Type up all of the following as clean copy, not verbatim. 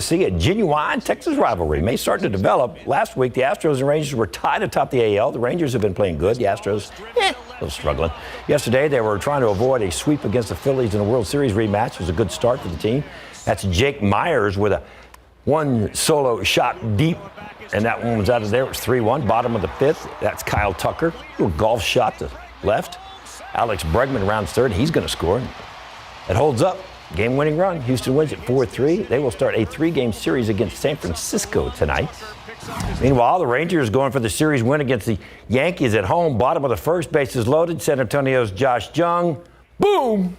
see a genuine Texas rivalry may start to develop. Last week, the Astros and Rangers were tied atop the AL. The Rangers have been playing good. The Astros, a little struggling. Yesterday, they were trying to avoid a sweep against the Phillies in a World Series rematch. It was a good start for the team. That's Jake Myers with a one solo shot deep, and that one was out of there. It was 3-1, bottom of the fifth. That's Kyle Tucker. Little golf shot to left. Alex Bregman rounds third. He's going to score. It holds up. Game-winning run. Houston wins at 4-3. They will start a 3-game series against San Francisco tonight. Meanwhile, the Rangers going for the series win against the Yankees at home. Bottom of the first, bases loaded. San Antonio's Josh Jung. Boom!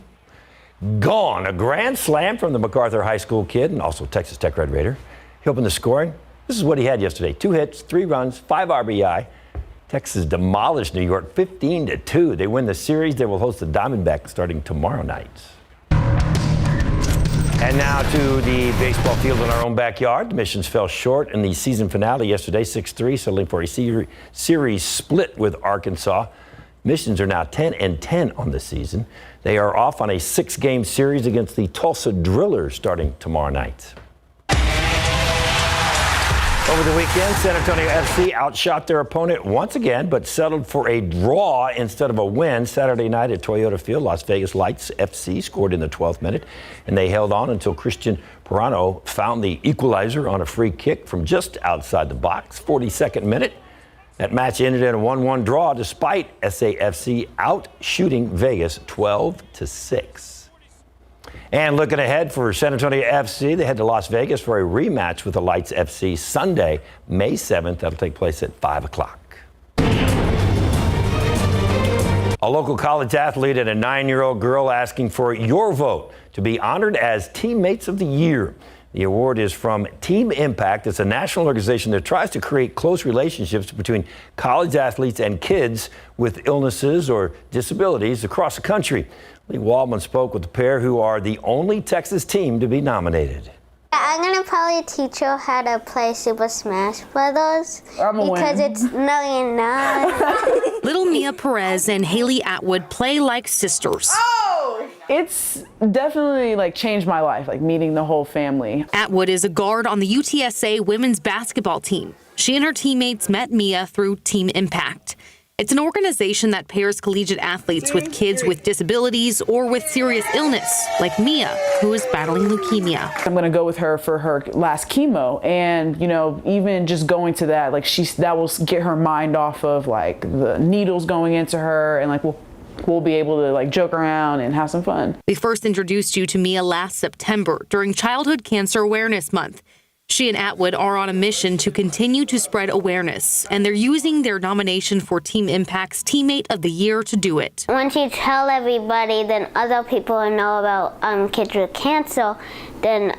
Gone. A grand slam from the MacArthur High School kid and also Texas Tech Red Raider. He opened the scoring. This is what he had yesterday. 2 hits, 3 runs, 5 RBI. Texas demolished New York 15-2. They win the series. They will host the Diamondbacks starting tomorrow night. And now to the baseball field in our own backyard. The Missions fell short in the season finale yesterday, 6-3, settling for a series split with Arkansas. Missions are now 10-10 on the season. They are off on a 6-game series against the Tulsa Drillers starting tomorrow night. Over the weekend, San Antonio FC outshot their opponent once again, but settled for a draw instead of a win. Saturday night at Toyota Field, Las Vegas Lights FC scored in the 12th minute, and they held on until Christian Pirano found the equalizer on a free kick from just outside the box. 42nd minute. That match ended in a 1-1 draw despite SAFC out-shooting Vegas 12-6. And looking ahead for San Antonio FC, they head to Las Vegas for a rematch with the Lights FC Sunday, May 7th. That'll take place at 5 o'clock. A local college athlete and a 9-year-old girl asking for your vote to be honored as Teammates of the Year. The award is from Team Impact. It's a national organization that tries to create close relationships between college athletes and kids with illnesses or disabilities across the country. Lee Waldman spoke with the pair, who are the only Texas team to be nominated. I'm going to probably teach you how to play Super Smash Brothers because it's $1,000,000. Little Mia Perez and Haley Atwood play like sisters. Oh! It's definitely changed my life, meeting the whole family. Atwood is a guard on the UTSA women's basketball team. She and her teammates met Mia through Team Impact. It's an organization that pairs collegiate athletes with kids with disabilities or with serious illness, like Mia, who is battling leukemia. I'm going to go with her for her last chemo, and even just going to that, that will get her mind off of the needles going into her, and we'll be able to joke around and have some fun. We first introduced you to Mia last September during Childhood Cancer Awareness Month. She and Atwood are on a mission to continue to spread awareness, and they're using their nomination for Team Impact's Teammate of the Year to do it. Once you tell everybody, then other people will know about kids with cancer, then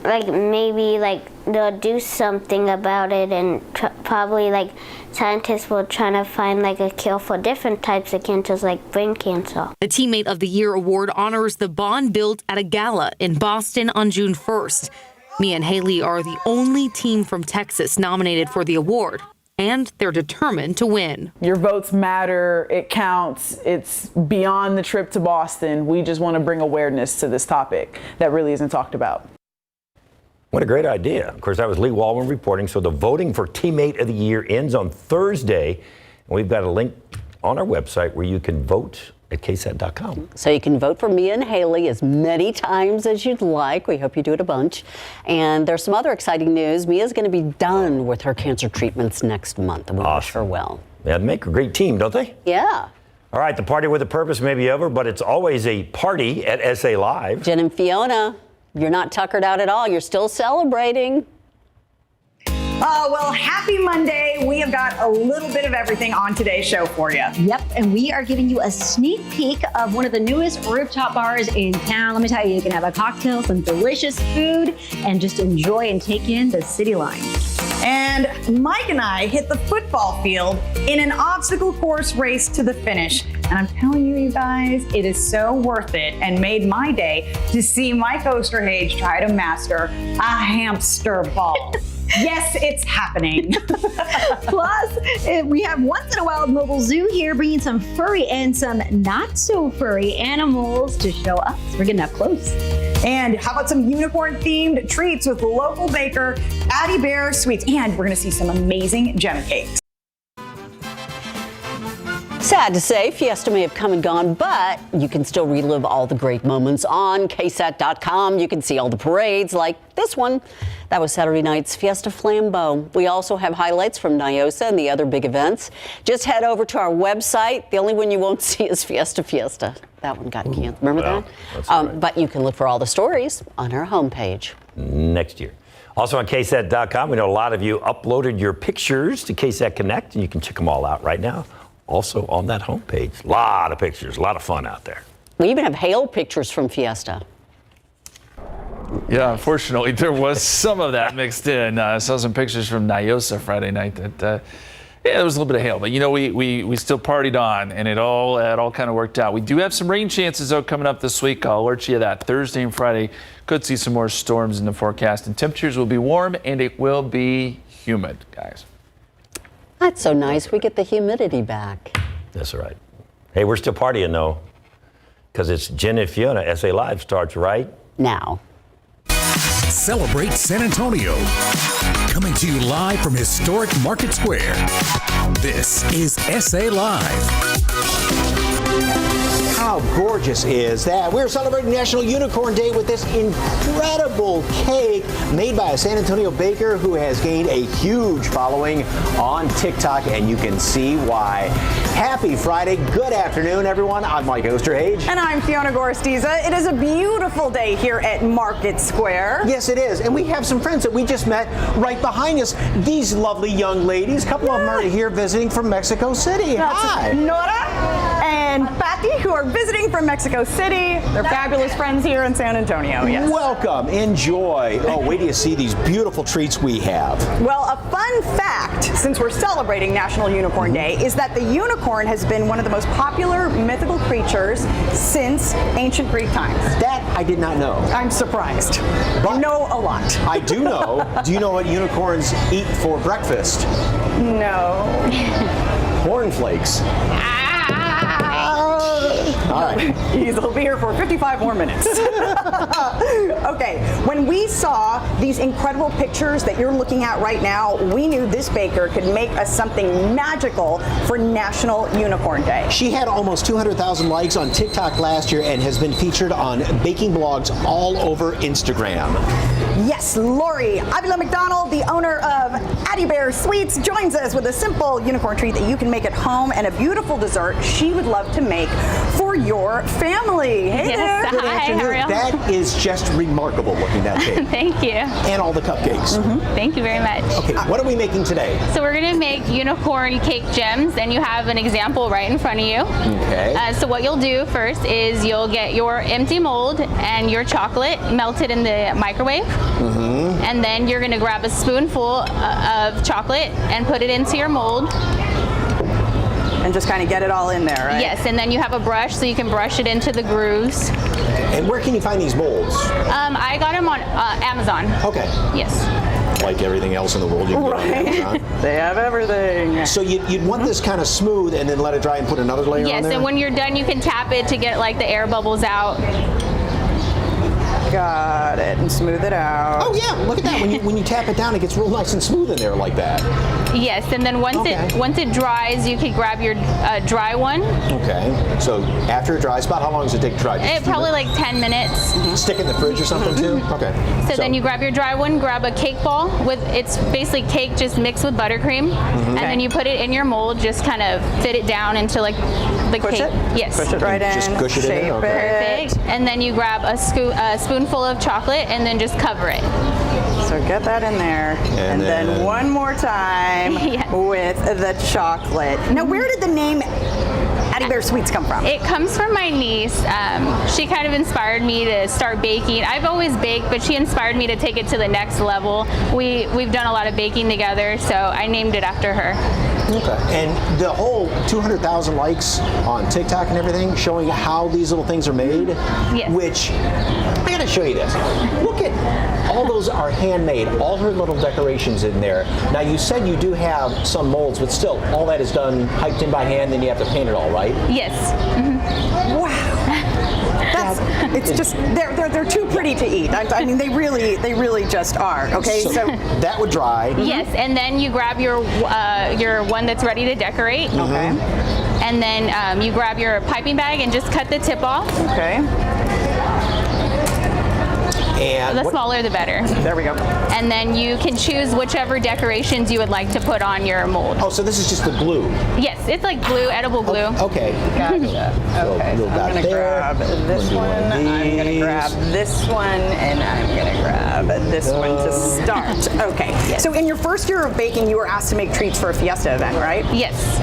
maybe they'll do something about it, and probably scientists will try to find a cure for different types of cancers like brain cancer. The Teammate of the Year award honors the bond built at a gala in Boston on June 1st. Mia and Haley are the only team from Texas nominated for the award, and they're determined to win. Your votes matter. It counts. It's beyond the trip to Boston. We just want to bring awareness to this topic that really isn't talked about. What a great idea. Of course, that was Lee Waldman reporting. So the voting for Teammate of the Year ends on Thursday. And we've got a link on our website where you can vote at ksat.com. So you can vote for Mia and Haley as many times as you'd like. We hope you do it a bunch. And there's some other exciting news. Mia's going to be done with her cancer treatments next month, and we wish her well. Yeah, they make a great team, don't they? Yeah. All right, the party with a purpose may be over, but it's always a party at SA Live. Jen and Fiona, you're not tuckered out at all. You're still celebrating. Well, happy Monday. We have got a little bit of everything on today's show for you. Yep, and we are giving you a sneak peek of one of the newest rooftop bars in town. Let me tell you, you can have a cocktail, some delicious food, and just enjoy and take in the city line. And Mike and I hit the football field in an obstacle course race to the finish. And I'm telling you, you guys, it is so worth it and made my day to see Mike Osterhage try to master a hamster ball. Yes, it's happening. Plus, we have Once in a Wild Mobile Zoo here, bringing some furry and some not so furry animals to show us. We're getting up close. And how about some unicorn-themed treats with local baker Addie Bear Sweets? And we're going to see some amazing gem cakes. Sad to say, Fiesta may have come and gone, but you can still relive all the great moments on KSAT.com. You can see all the parades like this one. That was Saturday night's Fiesta Flambeau. We also have highlights from NIOSA and the other big events. Just head over to our website. The only one you won't see is Fiesta Fiesta. That one got canceled. Remember that? That's right. But you can look for all the stories on our homepage. Next year. Also on KSAT.com, we know a lot of you uploaded your pictures to KSAT Connect, and you can check them all out right now. Also on that homepage. A lot of pictures, a lot of fun out there. We even have hail pictures from Fiesta. Yeah, unfortunately, there was some of that mixed in. I saw some pictures from NIOSA Friday night that, yeah, there was a little bit of hail. But, you know, we still partied on, and it all kind of worked out. We do have some rain chances, though, coming up this week. I'll alert you of that. Thursday and Friday could see some more storms in the forecast. And temperatures will be warm, and it will be humid, guys. That's so nice. We get the humidity back. That's right. Hey, we're still partying, though, because it's Jen and Fiona. SA Live starts right Now. Celebrate San Antonio. Coming to you live from historic Market Square. This is SA Live. How gorgeous is that? We're celebrating National Unicorn Day with this incredible cake made by a San Antonio baker who has gained a huge following on TikTok, and you can see why. Happy Friday. Good afternoon, everyone. I'm Mike Osterhage. And I'm Fiona Gorostiza. It is a beautiful day here at Market Square. Yes, it is. And we have some friends that we just met right behind us. These lovely young ladies. A couple of them are here visiting from Mexico City. Hi. Nora and Patty, who are visiting from Mexico City. They're fabulous friends here in San Antonio. Yes. Welcome. Enjoy. Oh, wait till you see these beautiful treats we have. Well, a fun fact, since we're celebrating National Unicorn Day, is that the unicorn has been one of the most popular mythical creatures since ancient Greek times. That I did not know. I'm surprised. But you know a lot. I do know. Do you know what unicorns eat for breakfast? No. Cornflakes. All right. He'll be here for 55 more minutes. Okay, when we saw these incredible pictures that you're looking at right now, we knew this baker could make us something magical for National Unicorn Day. She had almost 200,000 likes on TikTok last year and has been featured on baking blogs all over Instagram. Yes, Lori Avila McDonald, the owner of Addie Bear Sweets, joins us with a simple unicorn treat that you can make at home and a beautiful dessert she would love to make for your family. Hey there. Good afternoon. That is just remarkable looking, that cake. Thank you. And all the cupcakes. Thank you very much. Okay, what are we making today? So we're going to make unicorn cake gems, and you have an example right in front of you. Okay. So what you'll do first is you'll get your empty mold and your chocolate melted in the microwave. And then you're going to grab a spoonful of chocolate and put it into your mold. And just kind of get it all in there, right? Yes, and then you have a brush so you can brush it into the grooves. And where can you find these molds? I got them on Amazon. Okay. Yes. Like everything else in the world, you can get on Amazon. They have everything. So you'd want this kind of smooth and then let it dry and put another layer on Yes, there? and when you're done, you can tap it to get like the air bubbles out. Got it, and smooth it out. Oh yeah, look at that. When you tap it down, it gets real nice and smooth in there like that. Yes, and then once it dries, you can grab your dry one. Okay. So after it dries, about how long does it take to dry? It probably like 10 minutes. Stick it in the fridge or something too? Okay. So then you grab your dry one, grab a cake ball it's basically cake just mixed with buttercream, and then you put it in your mold, just kind of fit it down into like the Push cake. it? Yes. Push it right in. Just push it in there? Okay. Perfect. And then you grab a spoonful of chocolate and then just cover it. So get that in there. And then one more time with the chocolate. Now, where did the name Addie Bear Sweets come from? It comes from my niece. She kind of inspired me to start baking. I've always baked, but she inspired me to take it to the next level. We've done a lot of baking together, so I named it after her. Okay. And the whole 200,000 likes on TikTok and everything showing how these little things are made, which I gotta show you this. Look at all those are handmade, all her little decorations in there. Now you said you do have some molds, but still all that is done, hyped in by hand, then you have to paint it all. all, right? Yes. Wow. It's just they're too pretty to eat. I mean, they really just are. Okay, so that would dry. Yes, and then you grab your one that's ready to decorate. Okay. And then you grab your piping bag and just cut the tip off. Okay. And The smaller the better. There we go. And then you can choose whichever decorations you would like to put on your mold. Oh, so this is just the glue. Yes, it's like glue, edible glue. Okay. Gotcha. Okay, so I'm gonna grab this one. I'm gonna grab this one, and I'm gonna grab this one to start. Okay. So in your first year of baking, you were asked to make treats for a Fiesta event, right? Yes.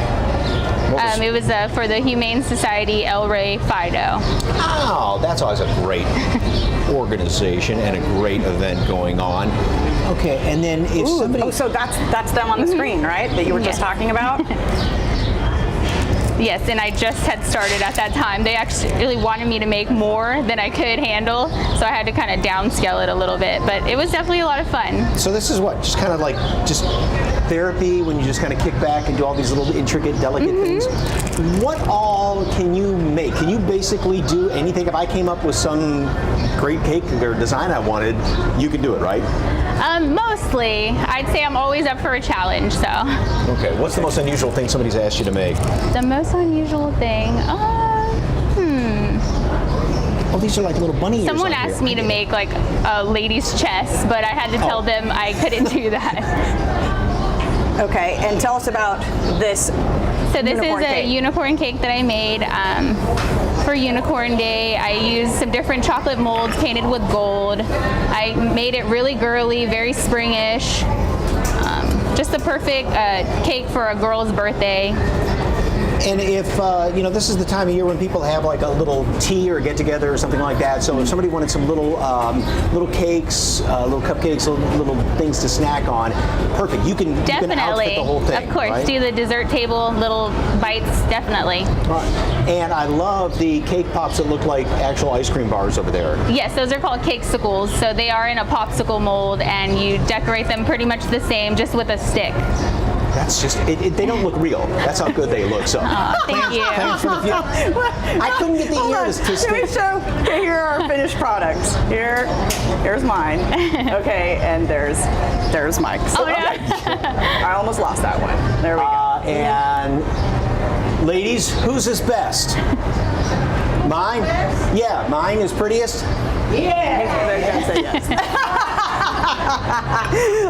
It was for the Humane Society El Rey Fido. Oh, that's always a great organization and a great event going on. Okay, and then if somebody... Oh, so that's them on the screen, right? That you were just talking about? Yes, and I just had started at that time. They actually really wanted me to make more than I could handle, so I had to kind of downscale it a little bit, but it was definitely a lot of fun. So this is what, just kind of like just therapy when you just kind of kick back and do all these little intricate, delicate things. What all can you make? Can you basically do anything? If I came up with some great cake or design I wanted, you could do it, right? Mostly. I'd say I'm always up for a challenge, so. Okay, what's the most unusual thing somebody's asked you to make? The most unusual thing, Oh, these are like little bunny ears. Someone on here. asked me to make like a lady's chest, but I had to tell them I couldn't do that. Okay, and tell us about this. So this unicorn is a cake. unicorn cake that I made for Unicorn Day. I used some different chocolate molds painted with gold. I made it really girly, very springish. Just the perfect cake for a girl's birthday. And if, this is the time of year when people have like a little tea or a get-together or something like that. So if somebody wanted some little cakes, little cupcakes, little things to snack on, perfect. You can outfit the whole thing. Of course, right? do the dessert table, little bites, definitely. And I love the cake pops that look like actual ice cream bars over there. Yes, those are called cakesicles. So they are in a popsicle mold, and you decorate them pretty much the same, just with a stick. That's just, they don't look real. That's how good they look. So Thank you. thanks for the view. I couldn't get the ears to Let me stick. show. Okay, here are our finished products. Here's mine. Okay, and there's Mike's. Oh, no. I almost lost that one. There we go. And ladies, whose is best? Mine? Yeah, mine is prettiest. Yeah. They're gonna say yes.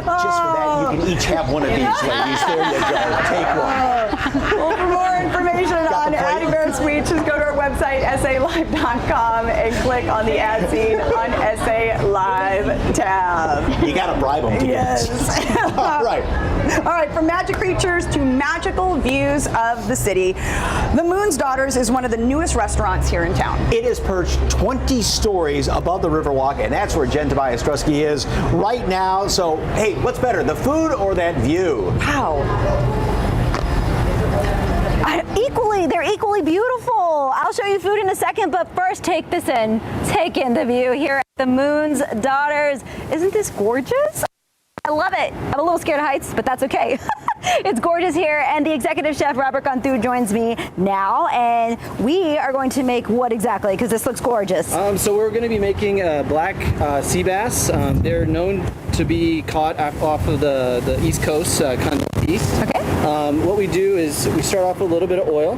Just for that, you can each have one of these, ladies. There you go. Take one. Well, for more information on the plate? Addie Bear Sweets, just go to our website, salive.com, and click on the ad scene on SA Live tab. You got to bribe them to Yes. get this. All right. All right, from magic creatures to magical views of the city, the Moon's Daughters is one of the newest restaurants here in town. It is perched 20 stories above the Riverwalk, and that's where Jen Tobias Strusky is right now. So, hey, what's better, the food or that view? Wow. They're equally beautiful. I'll show you food in a second, but first take this in. Take in the view here at the Moon's Daughters. Isn't this gorgeous? I love it. I'm a little scared of heights, but that's okay. It's gorgeous here, and the executive chef, Robert Cantu, joins me now, and we are going to make what exactly? Because this looks gorgeous. So we're going to be making black sea bass. They're known to be caught off of the East Coast, kind of east. Okay. What we do is we start off with a little bit of oil,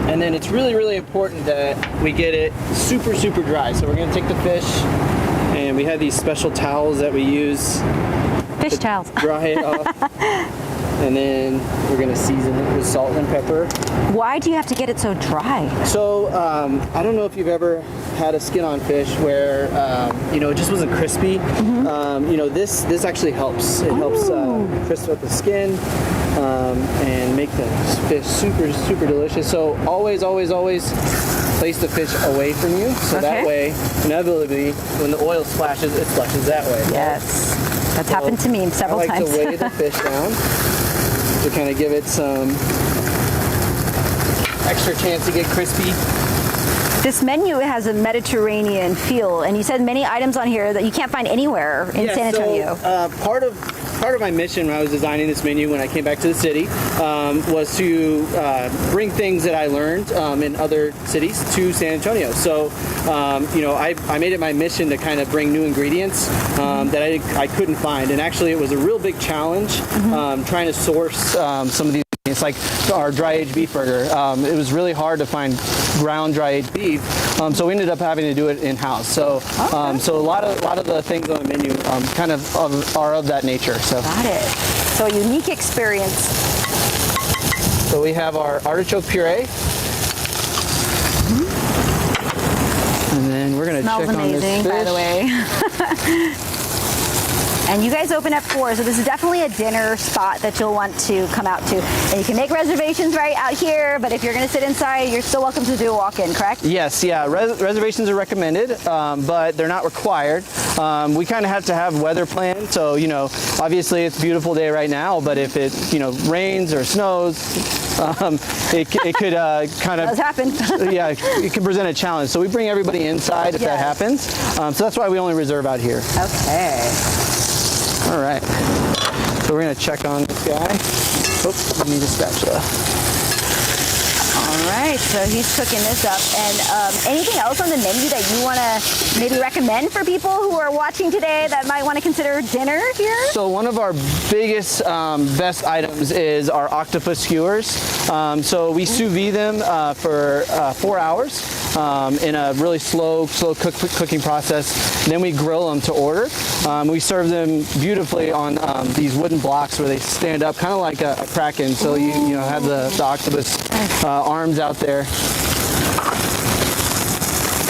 and then it's really, really important that we get it super, super dry. So we're going to take the fish, and we have these special towels that we use. Fish towels. Dry it off. And then we're going to season it with salt and pepper. Why do you have to get it so dry? So I don't know if you've ever had a skin-on fish where it just wasn't crispy. This actually helps. It helps crisp up the skin and make the fish super, super delicious. So always, always, always place the fish away from you, so that way, inevitably, when the oil splashes, it splashes that way. Yes, that's happened to me several times. I like to weigh the fish down to kind of give it some extra chance to get crispy. This menu has a Mediterranean feel, and you said many items on here that you can't find anywhere in San Antonio. So, part of part of my mission when I was designing this menu when I came back to the city was to bring things that I learned in other cities to San Antonio. So, you know, I made it my mission to kind of bring new ingredients that I couldn't find. And actually, it was a real big challenge trying to source some of these. It's like our dry-aged beef burger. It was really hard to find ground dry-aged beef, so we ended up having to do it in-house. So, so a lot of the things on the menu kind of are of that nature. So. Got it. So a unique experience. So we have our artichoke puree, and then we're gonna Smells check on this amazing, fish. by the way. And you guys open at 4, so this is definitely a dinner spot that you'll want to come out to. And you can make reservations right out here, but if you're going to sit inside, you're still welcome to do a walk-in, correct? Yes, yeah. Reservations are recommended, but they're not required. We kind of have to have weather planned, so you know, obviously it's a beautiful day right now, but if it rains or snows, it could kind of does happen. Yeah, it can present a challenge. So we bring everybody inside if that happens. So that's why we only reserve out here. Okay. All right. So we're gonna check on this guy. Oops, we need a spatula. All right, so he's cooking this up. And anything else on the menu that you want to maybe recommend for people who are watching today that might want to consider dinner here? So one of our biggest, best items is our octopus skewers. So we sous vide them for 4 hours in a really slow cooking process. Then we grill them to order. We serve them beautifully on these wooden blocks where they stand up, kind of like a kraken. So you have the octopus arms out there.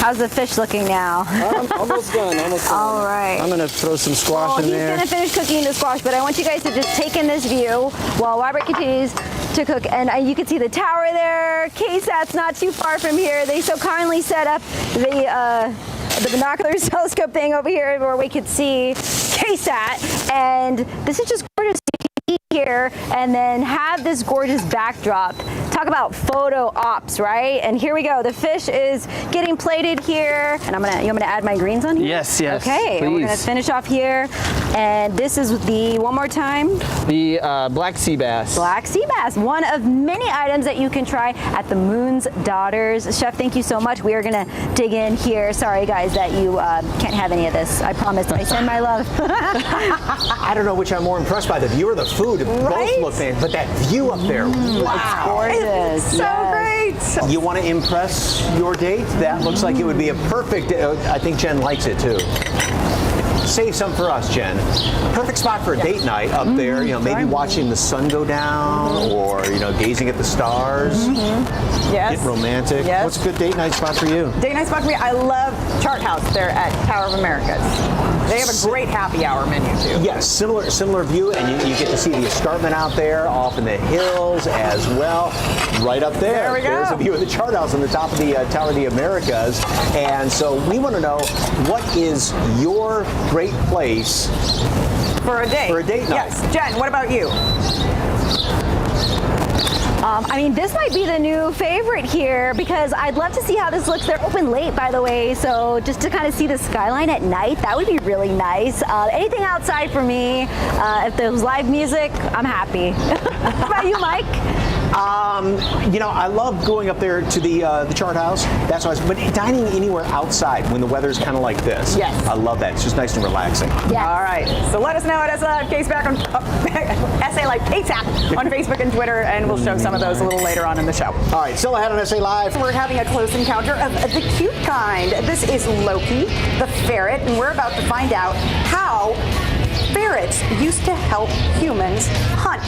How's the fish looking now? Almost done, almost done. All right. I'm gonna throw some squash in there. He's gonna finish cooking the squash, but I want you guys to just take in this view while Robert continues to cook. And you can see the tower there. KSAT's not too far from here. They so kindly set up the binoculars telescope thing over here where we could see KSAT. And this is just gorgeous. You can eat here and then have this gorgeous backdrop. Talk about photo ops, right? And here we go. The fish is getting plated here. And you want me to add my greens on here? Yes, yes. Okay, and we're gonna please. finish off here. And this is the, one more time. The black sea bass. Black sea bass, one of many items that you can try at the Moon's Daughters. Chef, thank you so much. We are gonna dig in here. Sorry guys that you can't have any of this. I promise. I send my love. I don't know which I'm more impressed by, the view or the food. Right? Both look fantastic, but that view up there, wow. Gorgeous. So great. You want to impress your date? That looks like it would be a perfect, I think Jen likes it too. Save some for us, Jen. Perfect spot for a date night up there, maybe watching the sun go down or, gazing at the stars. Yes. Get romantic. Yes. What's a good date night spot for you? Date night spot for me, I love Chart House there at Tower of Americas. They have a great happy hour menu too. Yes, similar view, and you get to see the escarpment out there, off in the hills as well. Right up there. There we go. There's a view of the Chart House on the top of the Tower of the Americas. And so we want to know, what is your great place For a date. for a date night? Yes. Jen, what about you? This might be the new favorite here because I'd love to see how this looks. They're open late, by the way, so just to kind of see the skyline at night, that would be really nice. Anything outside for me, if there's live music, I'm happy. What about you, Mike? I love going up there to the Chart House. That's why. But dining anywhere outside when the weather's kind of like this. Yes. I love that. It's just nice and relaxing. Yes. All right. So let us know at SA Live Case back on SA Live KSAT on Facebook and Twitter, and we'll show some of those a little later on in the show. All right, still ahead on SA Live. We're having a close encounter of the cute kind. This is Loki, the ferret, and we're about to find out how ferrets used to help humans hunt.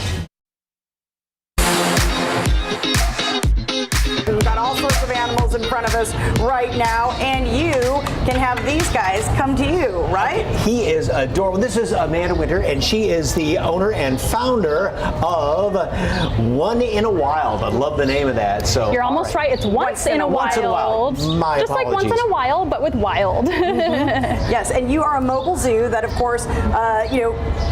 We've got all sorts of animals in front of us right now, and you can have these guys come to you, right? He is adorable. This is Amanda Winter, and she is the owner and founder of One in a Wild. I love the name of that. So you're almost right. It's once in a wild. My just apologies. like once in a while, but with wild. Yes, and you are a mobile zoo that, of course,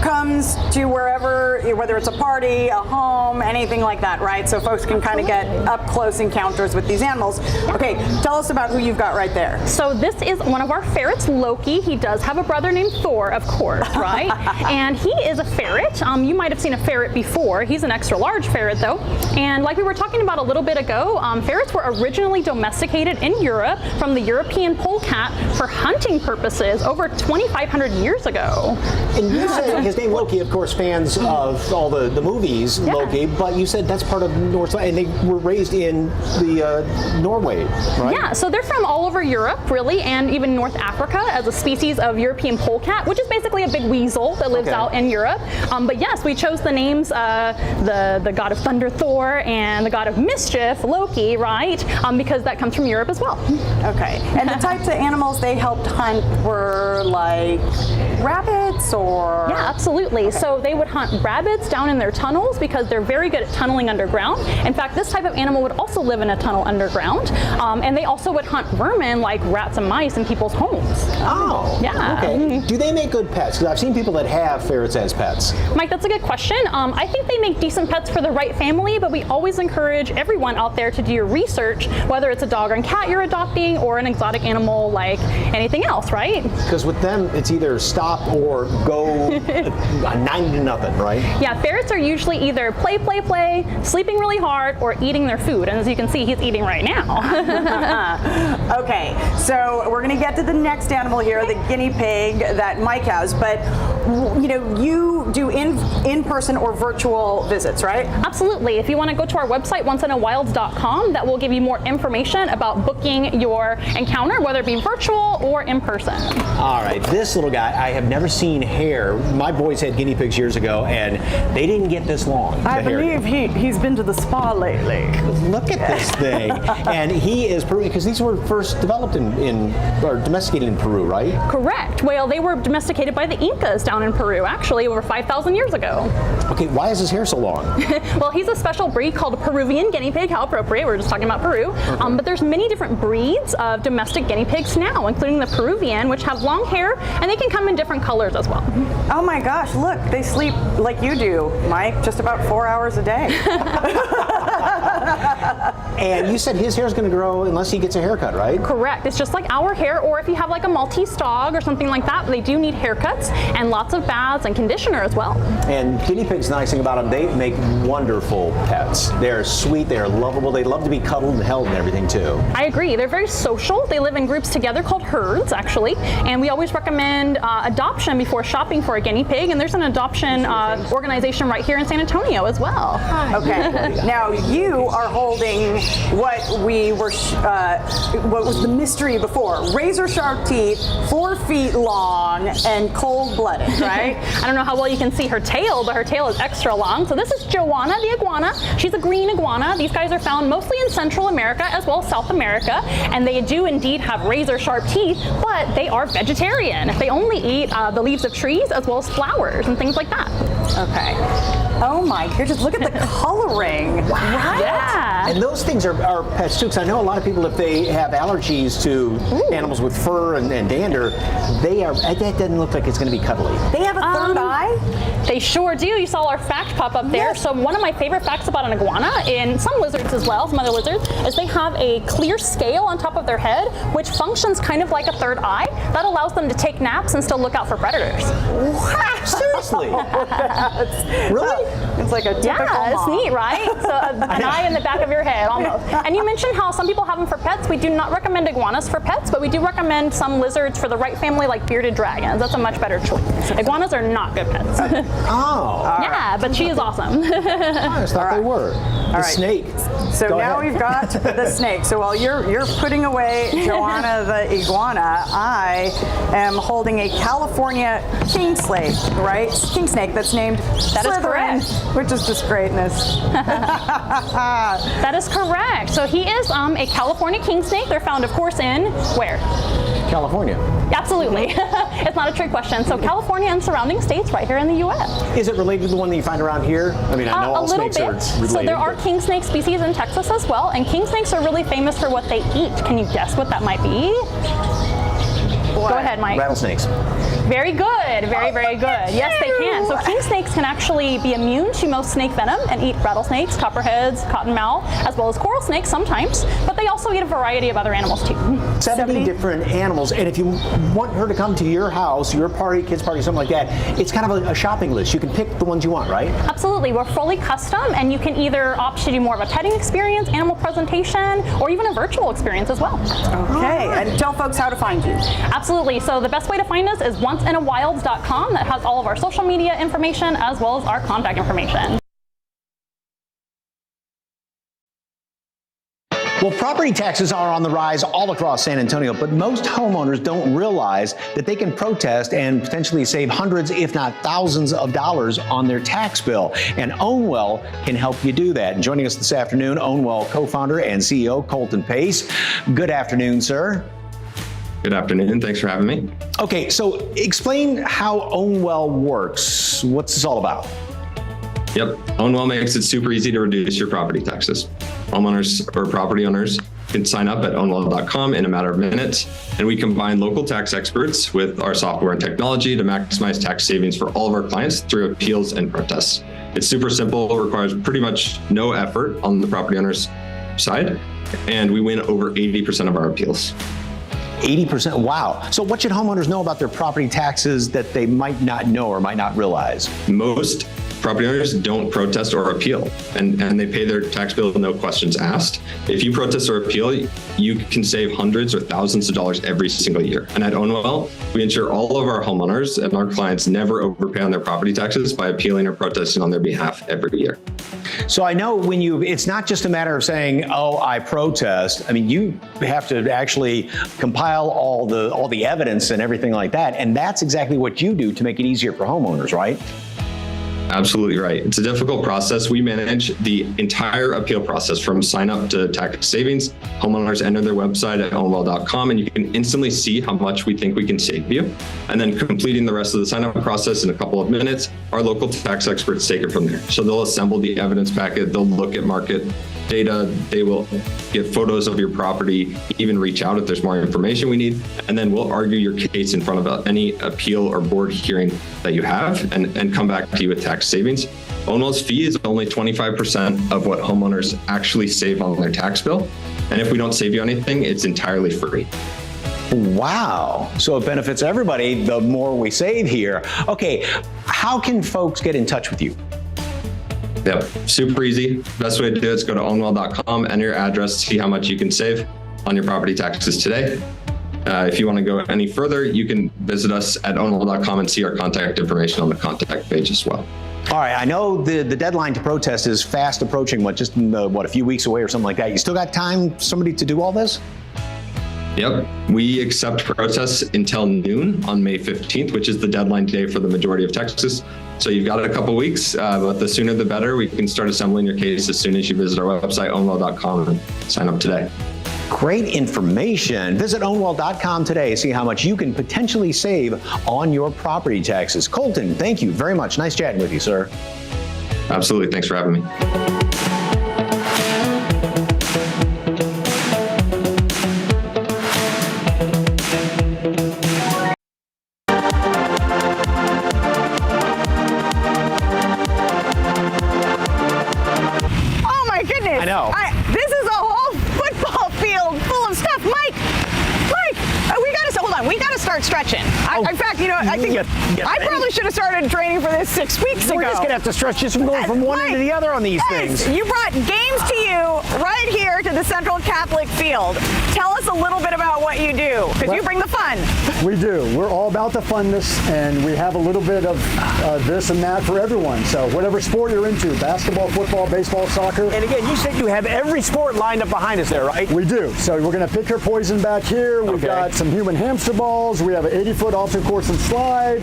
comes to wherever, whether it's a party, a home, anything like that, right? So folks can kind of get up close encounters with these animals. Okay, Okay, tell us about who you've got right there. So this is one of our ferrets, Loki. He does have a brother named Thor, of course, right? And he is a ferret. You might have seen a ferret before. He's an extra large ferret though. And like we were talking about a little bit ago, ferrets were originally domesticated in Europe from the European polecat for hunting purposes over 2,500 years ago. And you said his name Loki, of course, fans of all the movies, Loki, but you said that's part of North, and they were raised in the Norway, right? Yeah, so they're from all over Europe, really, and even North Africa as a species of European polecat, which is basically a big weasel that lives out in Europe. But yes, we chose the names, the god of thunder, Thor, and the god of mischief, Loki, right? Because that comes from Europe as well. Okay, and the types of animals they helped hunt were like rabbits or? Yeah, absolutely. Okay. So they would hunt rabbits down in their tunnels because they're very good at tunneling underground. In fact, this type of animal would also live in a tunnel underground. And they also would hunt vermin like rats and mice in people's homes. Oh, yeah. Okay. Do they make good pets? Because I've seen people that have ferrets as pets. Mike, that's a good question. I think they make decent pets for the right family, but we always encourage everyone out there to do your research, whether it's a dog and cat you're adopting or an exotic animal like anything else, right? Because with them, it's either stop or go 9-0, right? Yeah, ferrets are usually either play, sleeping really hard, or eating their food. And as you can see, he's eating right now. Okay, so we're going to get to the next animal here, the guinea pig that Mike has. But you know, you do in-person or virtual visits, right? Absolutely. If you want to go to our website, onceinaWilds.com, that will give you more information about booking your encounter, whether it be virtual or in person. All right, this little guy, I have never seen hair. My boys had guinea pigs years ago, and they didn't get this long. I believe he's been to the spa lately. Look at this thing. And he is Peruvian, because these were first developed or domesticated in Peru, right? Correct. Well, they were domesticated by the Incas down in Peru, actually, over 5,000 years ago. Okay, why is his hair so long? Well, he's a special breed called a Peruvian guinea pig. How appropriate. We're just talking about Peru. Okay. But there's many different breeds of domestic guinea pigs now, including the Peruvian, which have long hair, and they can come in different colors as well. Oh my gosh, look, they sleep like you do, Mike, just about 4 hours a day. And you said his hair is going to grow unless he gets a haircut, right? Correct. It's just like our hair, or if you have like a Maltese dog or something like that, they do need haircuts and lots of baths and conditioner as well. And guinea pigs, the nice thing about them, they make wonderful pets. They're sweet, they're lovable, they love to be cuddled and held and everything too. I agree. They're very social. They live in groups together called herds, actually. And we always recommend adoption before shopping for a guinea pig. And there's an adoption organization right here in San Antonio as well. Okay. Now you are holding what was the mystery before. Razor sharp teeth, 4 feet long, and cold-blooded, right? I don't know how well you can see her tail, but her tail is extra long. So this is Joanna the iguana. She's a green iguana. These guys are found mostly in Central America as well as South America. And they do indeed have razor sharp teeth, but they are vegetarian. They only eat the leaves of trees as well as flowers and things like that. Okay. Oh my goodness, look at the coloring. Wow. Right? Yeah. And those things are pets too, because I know a lot of people, if they have allergies to animals with fur and dander, that doesn't look like it's going to be cuddly. They have a third eye? They sure do. You saw our fact pop up there. Yes. So one of my favorite facts about an iguana, and some lizards as well, some other lizards, is they have a clear scale on top of their head, which functions kind of like a third eye. That allows them to take naps and still look out for predators. Wow, seriously? Really? It's like a typical it's mom. neat, right? So an eye in the back of your head, almost. And you mentioned how some people have them for pets. We do not recommend iguanas for pets, but we do recommend some lizards for the right family, like bearded dragons. That's a much better choice. Iguanas are not good pets. Oh. Yeah, but she is awesome. I just thought they were. The snake. So Go now ahead. we've got the snake. So while you're putting away Joanna the iguana, I am holding a California king snake, right? King snake that's named That is correct. Which is just greatness. That is correct. So he is a California king snake. They're found, of course, in where? California. Absolutely. It's not a trick question. So California and surrounding states right here in the U.S. Is it related to the one that you find around here? I mean, I know all snakes are related. So there are king snake species in Texas as well, and king snakes are really famous for what they eat. Can you guess what that might be? Go ahead, Mike. Rattlesnakes. Very good. Very, very good. Yes, they can. So king snakes can actually be immune to most snake venom and eat rattlesnakes, copperheads, cottonmouth, as well as coral snakes sometimes. But they also eat a variety of other animals too. 70 different animals. And if you want her to come to your house, your party, kids party, something like that, it's kind of a shopping list. You can pick the ones you want, right? Absolutely. We're fully custom, and you can either opt to do more of a petting experience, animal presentation, or even a virtual experience as well. Okay, and tell folks how to find you. Absolutely. So the best way to find us is onceinaWilds.com. That has all of our social media information as well as our contact information. Well, property taxes are on the rise all across San Antonio, but most homeowners don't realize that they can protest and potentially save hundreds, if not thousands of dollars on their tax bill. And Ownwell can help you do that. And joining us this afternoon, Ownwell co-founder and CEO Colton Pace. Good afternoon, sir. Good afternoon. Thanks for having me. Okay, so explain how Ownwell works. What's this all about? Yep. Ownwell makes it super easy to reduce your property taxes. Homeowners or property owners can sign up at ownwell.com in a matter of minutes, and we combine local tax experts with our software and technology to maximize tax savings for all of our clients through appeals and protests. It's super simple, requires pretty much no effort on the property owner's side, and we win over 80% of our appeals. 80%, wow. So what should homeowners know about their property taxes that they might not know or might not realize? Most property owners don't protest or appeal, and they pay their tax bill with no questions asked. If you protest or appeal, you can save hundreds or thousands of dollars every single year. And at Ownwell, we ensure all of our homeowners and our clients never overpay on their property taxes by appealing or protesting on their behalf every year. So I know it's not just a matter of saying, oh, I protest. I mean, you have to actually compile all the evidence and everything like that. And that's exactly what you do to make it easier for homeowners, right? Absolutely right. It's a difficult process. We manage the entire appeal process from sign up to tax savings. Homeowners enter their website at ownwell.com and you can instantly see how much we think we can save you. And then completing the rest of the sign up process in a couple of minutes, our local tax experts take it from there. So they'll assemble the evidence packet, they'll look at market data, they will get photos of your property, even reach out if there's more information we need, and then we'll argue your case in front of any appeal or board hearing that you have and come back to you with tax savings. Ownwell's fee is only 25% of what homeowners actually save on their tax bill. And if we don't save you anything, it's entirely free. Wow. So it benefits everybody the more we save here. Okay, how can folks get in touch with you? Yep, super easy. Best way to do it is go to ownwell.com, enter your address, see how much you can save on your property taxes today. If you want to go any further, you can visit us at ownwell.com and see our contact information on the contact page as well. All right, I know the deadline to protest is fast approaching, just a few weeks away or something like that. You still got time, somebody, to do all this? Yep, we accept protests until noon on May 15th, which is the deadline day for the majority of Texas. So you've got a couple weeks, but the sooner the better. We can start assembling your case as soon as you visit our website, ownwell.com, and sign up today. Great information. Visit ownwell.com today. See how much you can potentially save on your property taxes. Colton, thank you very much. Nice chatting with you, sir. Absolutely. Thanks for having me. Oh my goodness. I know. This is a whole football field full of stuff. Mike, we gotta start stretching. In fact, I think I probably should have started training for this 6 weeks ago. We're just gonna have to stretch just from going from one end to the other on these things. You brought games to you right here to the Central Catholic Field. Tell us a little bit about what you do, because you bring the fun. We do. We're all about the funness, and we have a little bit of this and that for everyone. So whatever sport you're into, basketball, football, baseball, soccer. And again, you said you have every sport lined up behind us there, right? We do. So we're going to pick your poison back here. We've got some human hamster balls. We have an 80-foot obstacle course and slide.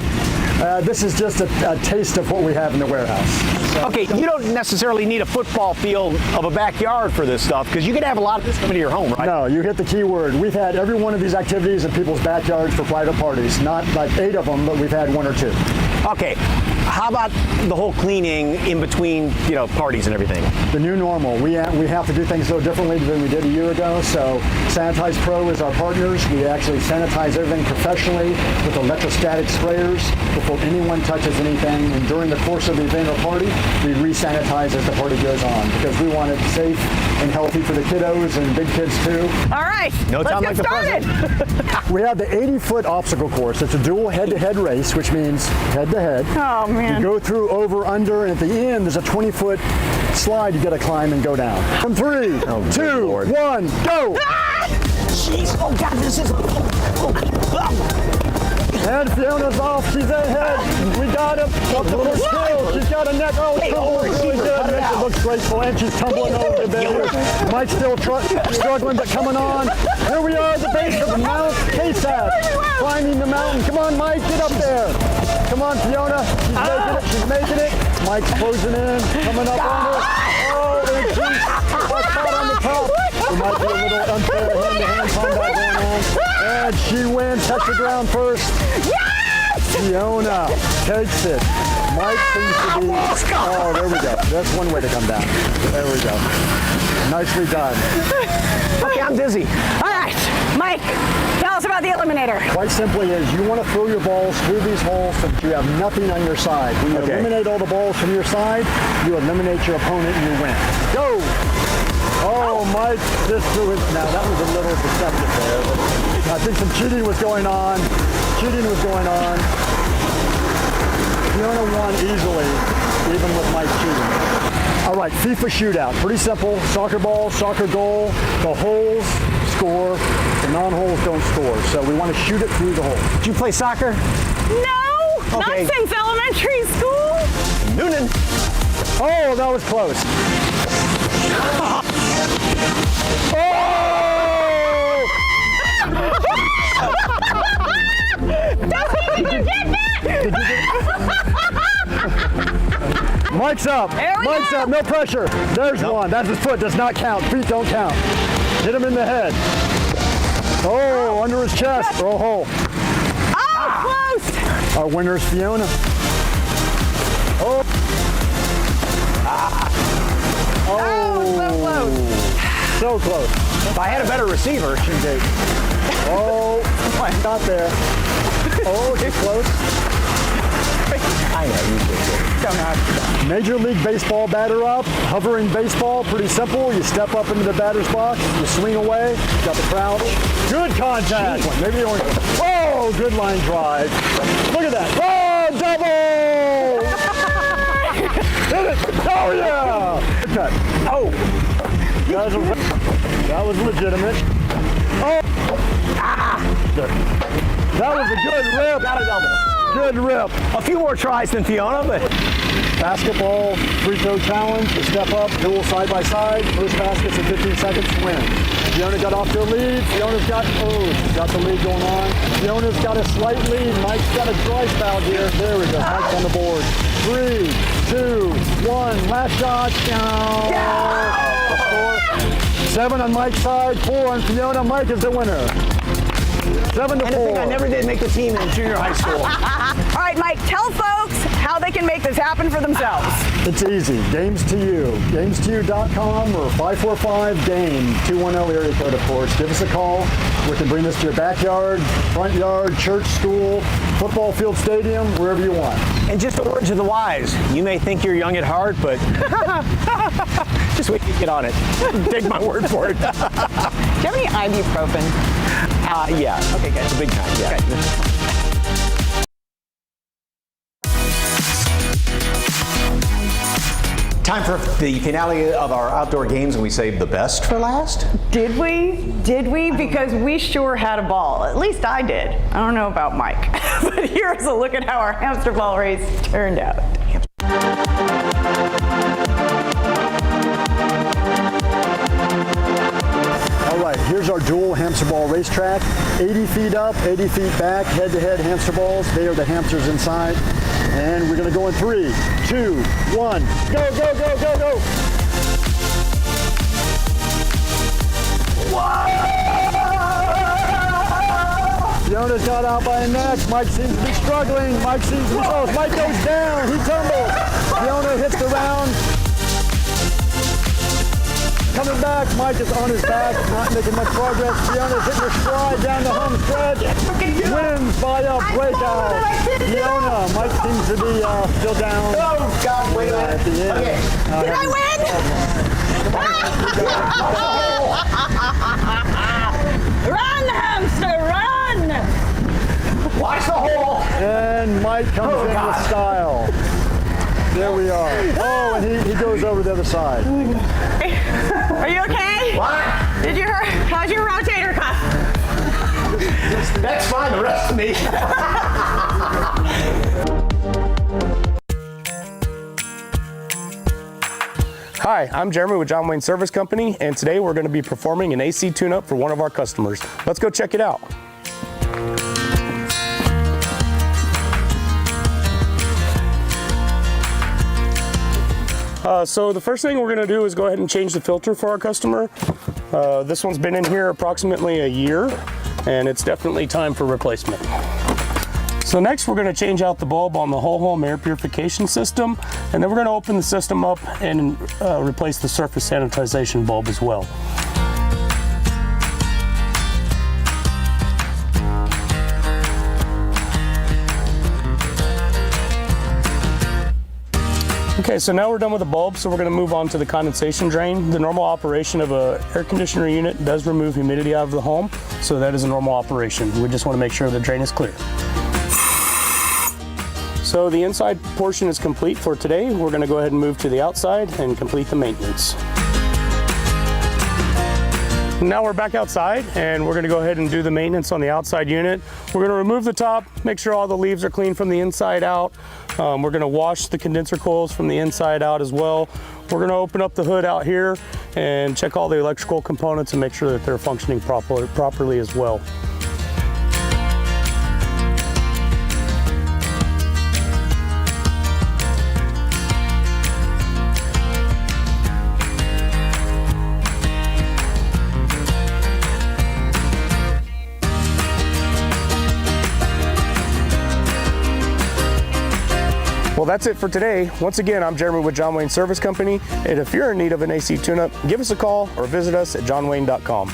This is just a taste of what we have in the warehouse. So, okay, you don't necessarily need a football field of a backyard for this stuff, because you can have a lot of this coming to your home, right? No, you hit the key word. We've had every one of these activities in people's backyards for private parties. Not like 8 of them, but we've had 1 or 2. Okay, how about the whole cleaning in between, parties and everything? The new normal. We have to do things a little differently than we did a year ago. So Sanitize Pro is our partners. We actually sanitize everything professionally with electrostatic sprayers before anyone touches anything. And during the course of the event or party, we re-sanitize as the party goes on because we want it safe and healthy for the kiddos and big kids too. All right, No time let's like get the started. We have the 80-foot obstacle course. It's a dual head-to-head race, which means head-to-head. Oh, man. You go through, over, under, and at the end, there's a 20-foot slide you got to climb and go down. From 3, 2, 1, go! Jeez, oh God, this is... And Fiona's off. She's ahead. We got him. Up the first hill. She's got a neck. Oh, it's really good. It looks graceful, and she's tumbling over the barrier. Mike's still struggling, but coming on. Here we are at the base of Mount KSAT. Climbing the mountain. Come on, Mike. Get up there. Come on, Fiona. She's making it. She's making it. Mike's closing in. Coming up on her. Oh, and she's caught on the top. There might be a little unfair hand-to-hand combat going on. And she wins. Touch the ground first. Yes! Fiona takes it. Mike seems to be... Oh, there we go. That's one way to come down. There we go. Nicely done. Okay, I'm dizzy. All right, Mike, tell us about the Eliminator. Quite simply is you want to throw your balls through these holes so that you have nothing on your side. When you eliminate all the balls from your side, you eliminate your opponent and you win. Go! Oh, Mike just threw it. Now, that was a little deceptive there. But I think some cheating was going on. Fiona won easily, even with Mike cheating. All right, FIFA shootout. Pretty simple. Soccer ball, soccer goal. The holes score. The non-holes don't score. So we want to shoot it through the hole. Did you play soccer? No, Okay. not since elementary school. Noonan. Oh, that was close. Oh! Did you get that? Mike's up. Mike's up. No pressure. There's one. That's his foot. Does not count. Feet don't count. Hit him in the head. Oh, under his chest. Throw a hole. Oh, close. Our winner is Fiona. Oh. Oh. So close. If I had a better receiver, She'd take. Oh, not there. Oh, she's close. I know, you Major League Baseball batter up, hovering baseball, pretty simple. You step up into the batter's box, you swing away, got the crouch. Good contact. Maybe only. Oh, good line drive. Look at that. Oh, double! Hit it. Oh, yeah. Good cut. Oh. That was legitimate. Oh. That was a good rip. Got a double. Good rip. A few more tries than Fiona, but Basketball, free throw challenge, a step up, duel side by side, first baskets in 15 seconds, win. Fiona got off to a lead. Fiona's got the lead going on. Fiona's got a slight lead. Mike's got a dry spell here. There we go. Mike's on the board. 3, 2, 1. Last shot. Yeah. 7 on Mike's side, 4 on Fiona. Mike is the winner. 7 to 4. I never did make the team in junior high school. All right, Mike, tell folks how they can make this happen for themselves. It's easy. Games to You. GamesToYou.com or 545-GAME. 210 area code, of course. Give us a call. We can bring this to your backyard, front yard, church, school, football field, stadium, wherever you want. And just a word to the wise. You may think you're young at heart, but just wait till you get on it. Take my word for it. Do you have any ibuprofen? Yeah. Okay, guys. Big time. Yeah. Okay. Time for the finale of our outdoor games, and we saved the best for last. Did we? Did we? Because we sure had a ball. At least I did. I don't know about Mike. But here's a look at how our hamster ball race turned out. All right, here's our dual hamster ball racetrack. 80 feet up, 80 feet back, head-to-head hamster balls. They are the hamsters inside. And we're going to go in 3, 2, 1. Go, go, go, go, go. Fiona's got out by a neck. Mike seems to be struggling. Mike seems to be close. Mike goes down. He tumbles. Fiona hits the round. Coming back, Mike is on his back, not making much progress. Fiona's hitting her stride down the home stretch. Wins by a breakout. Fiona, Mike seems to be still down. Oh, God, wait a minute. At the end. Okay. Did I win? Run, hamster, run! Watch the hole. And Mike comes in with style. There we are. Oh, and he goes over the other side. Are you okay? What? How's your rotator cuff? That's fine, the rest of me. Hi, I'm Jeremy with John Wayne Service Company, and today we're going to be performing an AC tune-up for one of our customers. Let's go check it out. So the first thing we're going to do is go ahead and change the filter for our customer. This one's been in here approximately a year, and it's definitely time for replacement. So next we're going to change out the bulb on the whole home air purification system, and then we're going to open the system up and replace the surface sanitization bulb as well. Okay, so now we're done with the bulb, so we're going to move on to the condensation drain. The normal operation of an air conditioner unit does remove humidity out of the home, so that is a normal operation. We just want to make sure the drain is clear. So the inside portion is complete for today. We're going to go ahead and move to the outside and complete the maintenance. Now we're back outside, and we're going to go ahead and do the maintenance on the outside unit. We're going to remove the top, make sure all the leaves are clean from the inside out. We're going to wash the condenser coils from the inside out as well. We're going to open up the hood out here and check all the electrical components and make sure that they're functioning properly as well. Well, that's it for today. Once again, I'm Jeremy with John Wayne Service Company, and if you're in need of an AC tune-up, give us a call or visit us at johnwayne.com.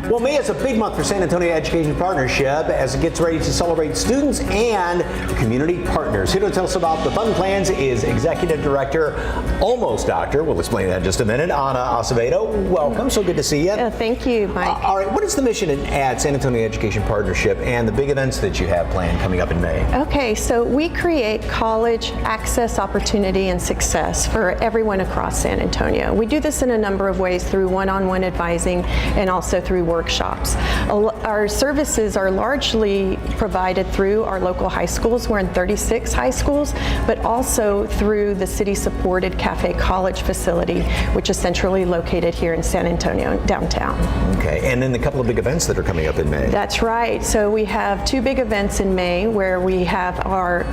Well, May is a big month for San Antonio Education Partnership as it gets ready to celebrate students and community partners. Here to tell us about the fun plans is Executive Director, almost Doctor, we'll explain that in just a minute, Ana Acevedo. Welcome, so good to see you. Thank you, Mike. All right, what is the mission at San Antonio Education Partnership and the big events that you have planned coming up in May? Okay, so we create college access, opportunity, and success for everyone across San Antonio. We do this in a number of ways through one-on-one advising and also through workshops. Our services are largely provided through our local high schools. We're in 36 high schools, but also through the city-supported Cafe College facility, which is centrally located here in San Antonio downtown. Okay, and then a couple of big events that are coming up in May. That's right. So we have two big events in May where we have our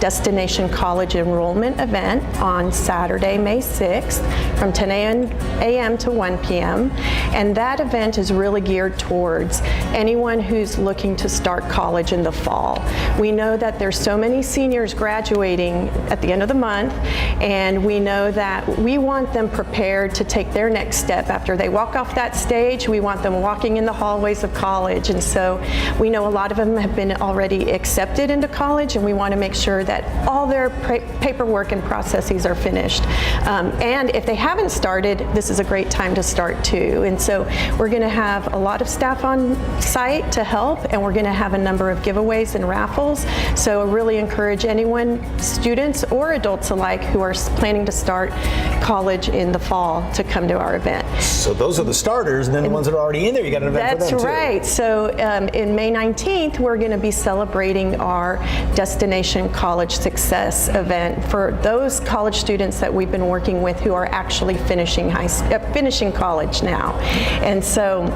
Destination College Enrollment event on Saturday, May 6th from 10 a.m. to 1 p.m. And that event is really geared towards anyone who's looking to start college in the fall. We know that there's so many seniors graduating at the end of the month, and we know that we want them prepared to take their next step. After they walk off that stage, we want them walking in the hallways of college. And so we know a lot of them have been already accepted into college, and we want to make sure that all their paperwork and processes are finished. And if they haven't started, this is a great time to start too. And so we're going to have a lot of staff on site to help, and we're going to have a number of giveaways and raffles. So I really encourage anyone, students or adults alike, who are planning to start college in the fall to come to our event. So those are the starters, and then the ones that are already in there, you got an event for them too. That's right. So in May 19th, we're going to be celebrating our Destination College Success event for those college students that we've been working with who are actually finishing college now. And so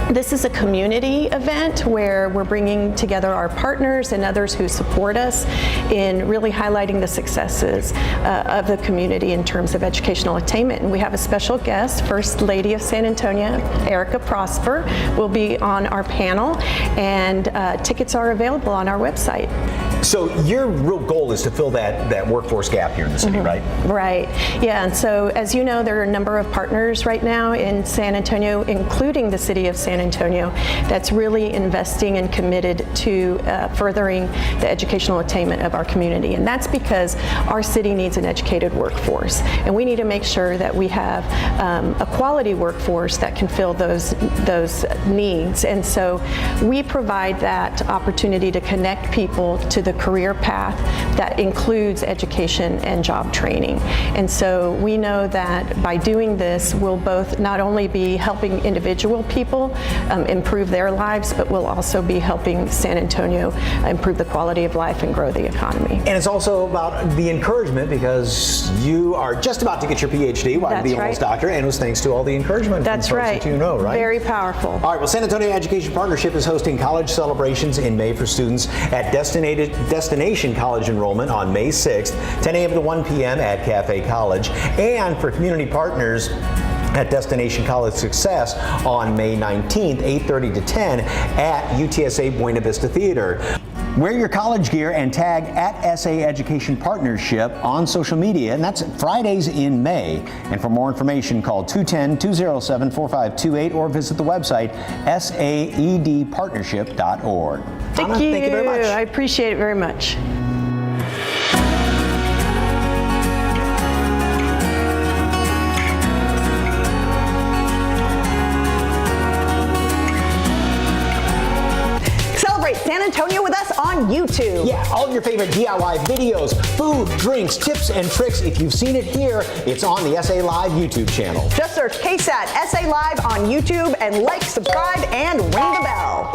This is a community event where we're bringing together our partners and others who support us in really highlighting the successes of the community in terms of educational attainment. And we have a special guest, First Lady of San Antonio, Erica Prosper, will be on our panel, and tickets are available on our website. So your real goal is to fill that workforce gap here in the city, right? Right. Yeah. And so, as you know, there are a number of partners right now in San Antonio, including the city of San Antonio, that's really investing and committed to furthering the educational attainment of our community. And that's because our city needs an educated workforce, and we need to make sure that we have a quality workforce that can fill those needs. And so we provide that opportunity to connect people to the career path that includes education and job training. And so we know that by doing this, we'll both not only be helping individual people improve their lives, but we'll also be helping San Antonio improve the quality of life and grow the economy. And it's also about the encouragement, because you are just about to get your PhD while That's being a right. doctor, and it was thanks to all the encouragement That's from folks right. that you know, right? Very powerful. All right, well, San Antonio Education Partnership is hosting college celebrations in May for students at Destination College Enrollment on May 6th, 10 a.m. to 1 p.m. at Cafe College, and for community partners at Destination College Success on May 19th, 8:30 to 10 at UTSA Buena Vista Theater. Wear your college gear and tag at SA Education Partnership on social media, and that's Fridays in May. And for more information, call 210-207-4528 or visit the website saedpartnership.org. Thank Anna, you. thank you very much. I appreciate it very much. San Antonio with us on YouTube. Yeah, all your favorite DIY videos, food, drinks, tips, and tricks. If you've seen it here, it's on the SA Live YouTube channel. Just search KSAT SA Live on YouTube and like, subscribe, and ring the bell.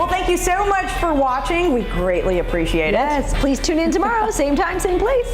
Thank you so much for watching. We greatly appreciate it. Yes, please tune in tomorrow, same time, same place.